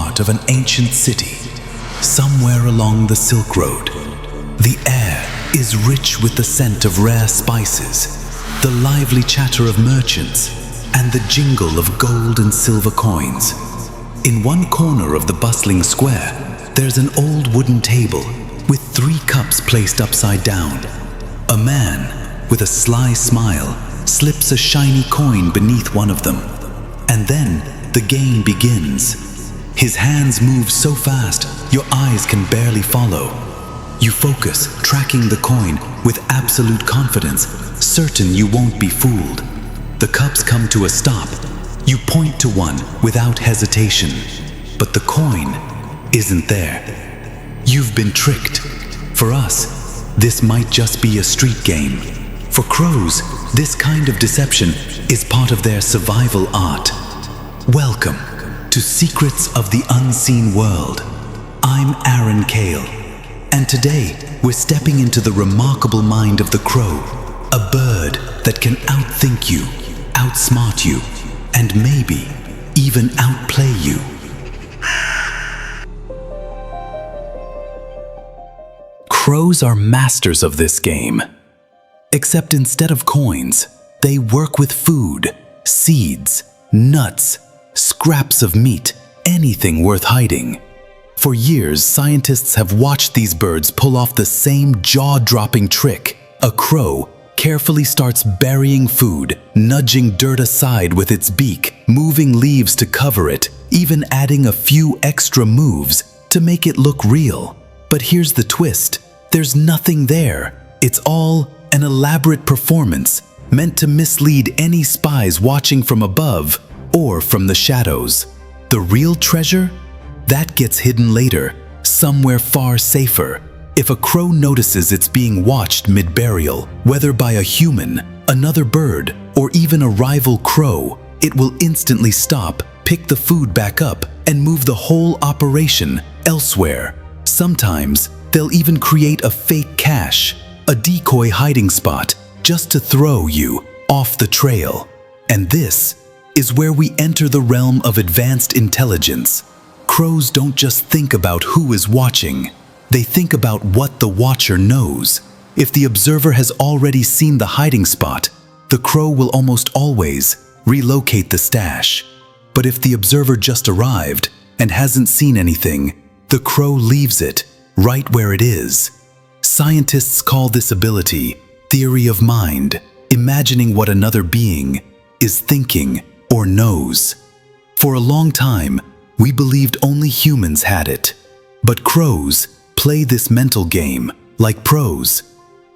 heart of an ancient city, somewhere along the Silk Road. The air is rich with the scent of rare spices, the lively chatter of merchants, and the jingle of gold and silver coins. In one corner of the bustling square, there's an old wooden table with 3 cups placed upside down. A man, with a sly smile, slips a shiny coin beneath one of them. And then the game begins. His hands move so fast, your eyes can barely follow. You focus, tracking the coin with absolute confidence, certain you won't be fooled. The cups come to a stop. You point to one without hesitation, but the coin isn't there. You've been tricked. For us, this might just be a street game. For crows, this kind of deception is part of their survival art. Welcome to Secrets of the Unseen World. I'm Aaron Kael, and today we're stepping into the remarkable mind of the crow, a bird that can outthink you, outsmart you, and maybe even outplay you. Crows are masters of this game. Except instead of coins, they work with food, seeds, nuts, scraps of meat, anything worth hiding. For years, scientists have watched these birds pull off the same jaw-dropping trick. A crow carefully starts burying food, nudging dirt aside with its beak, moving leaves to cover it, even adding a few extra moves to make it look real. But here's the twist. There's nothing there. It's all an elaborate performance meant to mislead any spies watching from above or from the shadows. The real treasure? That gets hidden later, somewhere far safer. If a crow notices it's being watched mid-burial, whether by a human, another bird, or even a rival crow, it will instantly stop, pick the food back up, and move the whole operation elsewhere. Sometimes, they'll even create a fake cache, a decoy hiding spot, just to throw you off the trail. And this is where we enter the realm of advanced intelligence. Crows don't just think about who is watching. They think about what the watcher knows. If the observer has already seen the hiding spot, the crow will almost always relocate the stash. But if the observer just arrived and hasn't seen anything, the crow leaves it right where it is. Scientists call this ability theory of mind, imagining what another being is thinking or knows. For a long time, we believed only humans had it. But crows play this mental game like pros.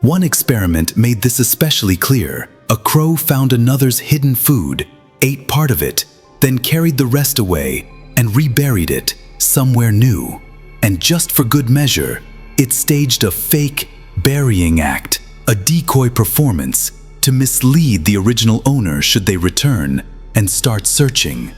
One experiment made this especially clear. A crow found another's hidden food, ate part of it, then carried the rest away and reburied it somewhere new. And just for good measure, it staged a fake burying act, a decoy performance to mislead the original owner should they return and start searching.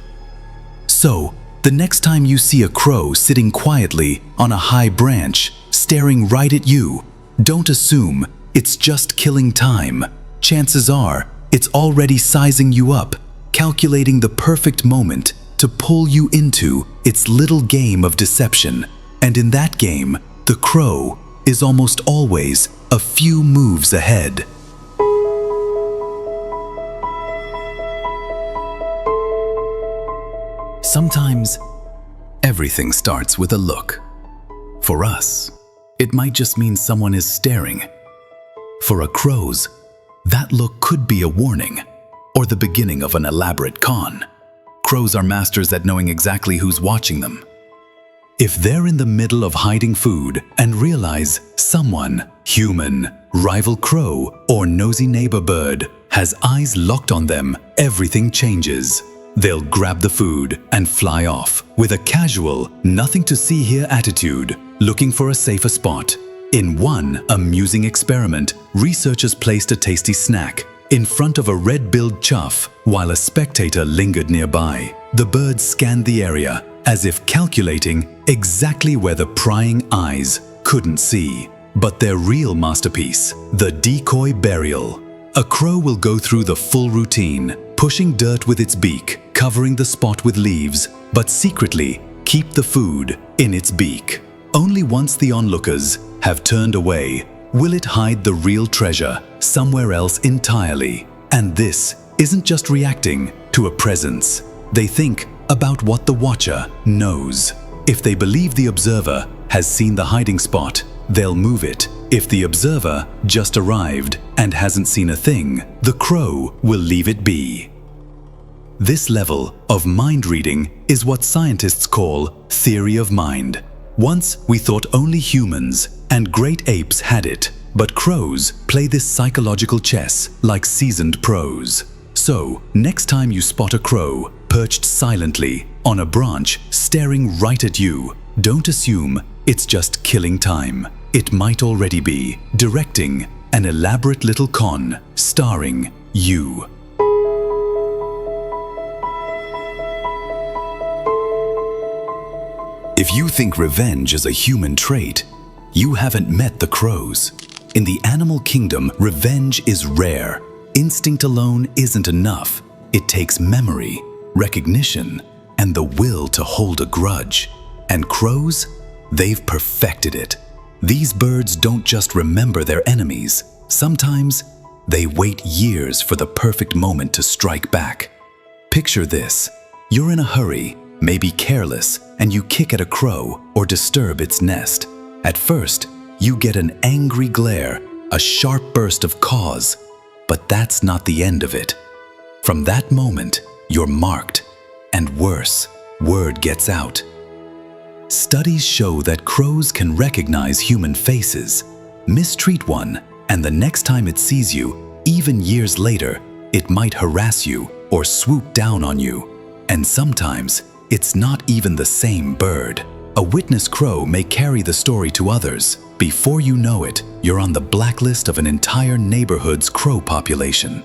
So, the next time you see a crow sitting quietly on a high branch, staring right at you, don't assume it's just killing time. Chances are, it's already sizing you up, calculating the perfect moment to pull you into its little game of deception. And in that game, the crow is almost always a few moves ahead. Sometimes, everything starts with a look. For us, it might just mean someone is staring. For a crow's, that look could be a warning or the beginning of an elaborate con. Crows are masters at knowing exactly who's watching them. If they're in the middle of hiding food and realize someone, human, rival crow, or nosy neighbor bird, has eyes locked on them, everything changes. They'll grab the food and fly off with a casual, nothing to see here attitude, looking for a safer spot. In one amusing experiment, researchers placed a tasty snack in front of a red-billed chough while a spectator lingered nearby. The birds scanned the area as if calculating exactly where the prying eyes couldn't see. But their real masterpiece, the decoy burial. A crow will go through the full routine, pushing dirt with its beak, covering the spot with leaves, but secretly keep the food in its beak. Only once the onlookers have turned away will it hide the real treasure somewhere else entirely. And this isn't just reacting to a presence. They think about what the watcher knows. If they believe the observer has seen the hiding spot, they'll move it. If the observer just arrived and hasn't seen a thing, the crow will leave it be. This level of mind reading is what scientists call theory of mind. Once we thought only humans and great apes had it, but crows play this psychological chess like seasoned pros. So, next time you spot a crow perched silently on a branch staring right at you, don't assume it's just killing time. It might already be directing an elaborate little con starring you. If you think revenge is a human trait, you haven't met the crows. In the animal kingdom, revenge is rare. Instinct alone isn't enough. It takes memory, recognition, and the will to hold a grudge. And crows, they've perfected it. These birds don't just remember their enemies. Sometimes they wait years for the perfect moment to strike back. Picture this. You're in a hurry, maybe careless, and you kick at a crow or disturb its nest. At first, you get an angry glare, a sharp burst of cause, but that's not the end of it. From that moment, you're marked, and worse, word gets out. Studies show that crows can recognize human faces. Mistreat one, and the next time it sees you, even years later, it might harass you or swoop down on you. And sometimes, it's not even the same bird. A witness crow may carry the story to others. Before you know it, you're on the blacklist of an entire neighborhood's crow population.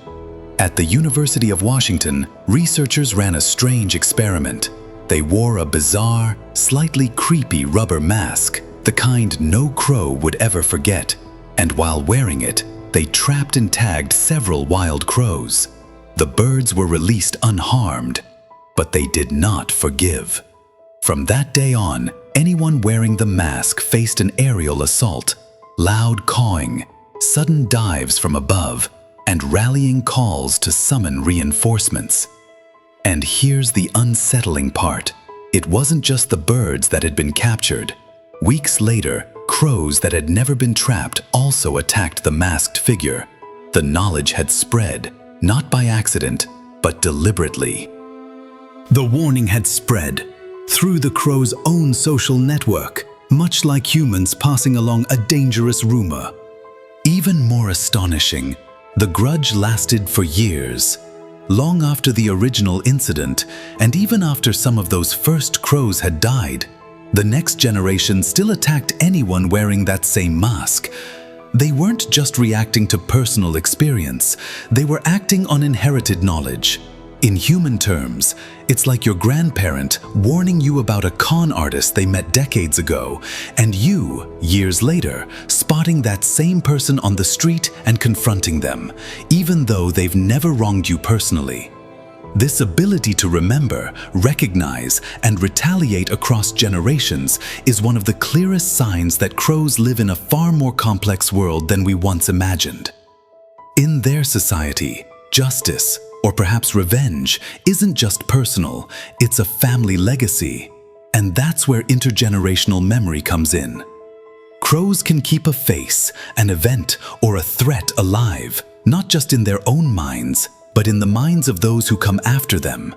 At the University of Washington, researchers ran a strange experiment. They wore a bizarre, slightly creepy rubber mask, the kind no crow would ever forget. And while wearing it, they trapped and tagged several wild crows. The birds were released unharmed, but they did not forgive. From that day on, anyone wearing the mask faced an aerial assault, loud cawing, sudden dives from above, and rallying calls to summon reinforcements. And here's the unsettling part. It wasn't just the birds that had been captured. Weeks later, crows that had never been trapped also attacked the masked figure. The knowledge had spread, not by accident, but deliberately. The warning had spread through the crow's own social network, much like humans passing along a dangerous rumor. Even more astonishing, the grudge lasted for years. Long after the original incident, and even after some of those first crows had died, the next generation still attacked anyone wearing that same mask. They weren't just reacting to personal experience, they were acting on inherited knowledge. In human terms, it's like your grandparent warning you about a con artist they met decades ago, and you, years later, spotting that same person on the street and confronting them, even though they've never wronged you personally. This ability to remember, recognize, and retaliate across generations is one of the clearest signs that crows live in a far more complex world than we once imagined. In their society, justice, or perhaps revenge, isn't just personal, it's a family legacy. And that's where intergenerational memory comes in. Crows can keep a face, an event, or a threat alive, not just in their own minds, but in the minds of those who come after them.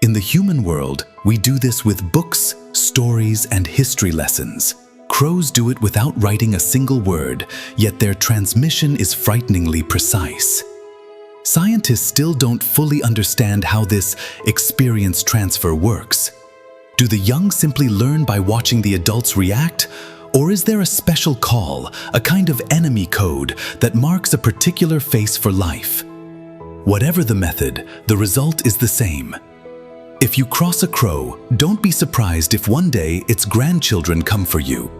In the human world, we do this with books, stories, and history lessons. Crows do it without writing a single word, yet their transmission is frighteningly precise. Scientists still don't fully understand how this experience transfer works. Do the young simply learn by watching the adults react? Or is there a special call, a kind of enemy code that marks a particular face for life? Whatever the method, the result is the same. If you cross a crow, don't be surprised if one day its grandchildren come for you.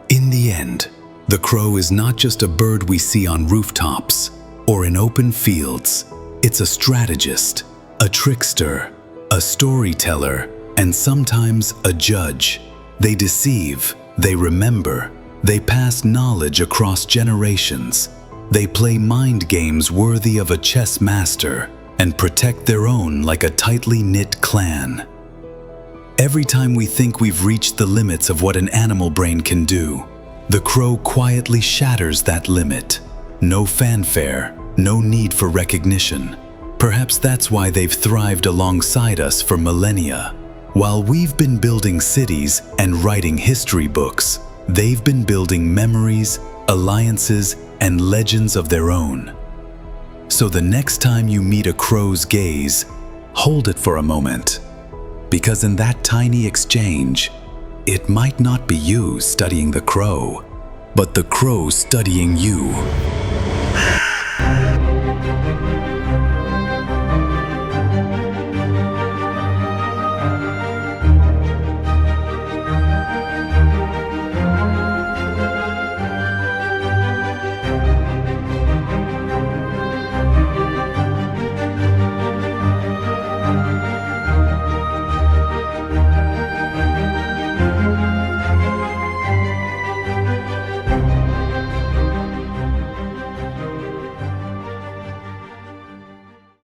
In the end, the crow is not just a bird we see on rooftops or in open fields. It's a strategist, a trickster, a storyteller, and sometimes a judge. They deceive, they remember, they pass knowledge across generations. They play mind games worthy of a chess master and protect their own like a tightly knit clan. Every time we think we've reached the limits of what an animal brain can do, the crow quietly shatters that limit. No fanfare, no need for recognition. Perhaps that's why they've thrived alongside us for millennia. While we've been building cities and writing history books, they've been building memories, alliances, and legends of their own. So the next time you meet a crow's gaze, hold it for a moment. Because in that tiny exchange, it might not be you studying the crow, but the crow studying you.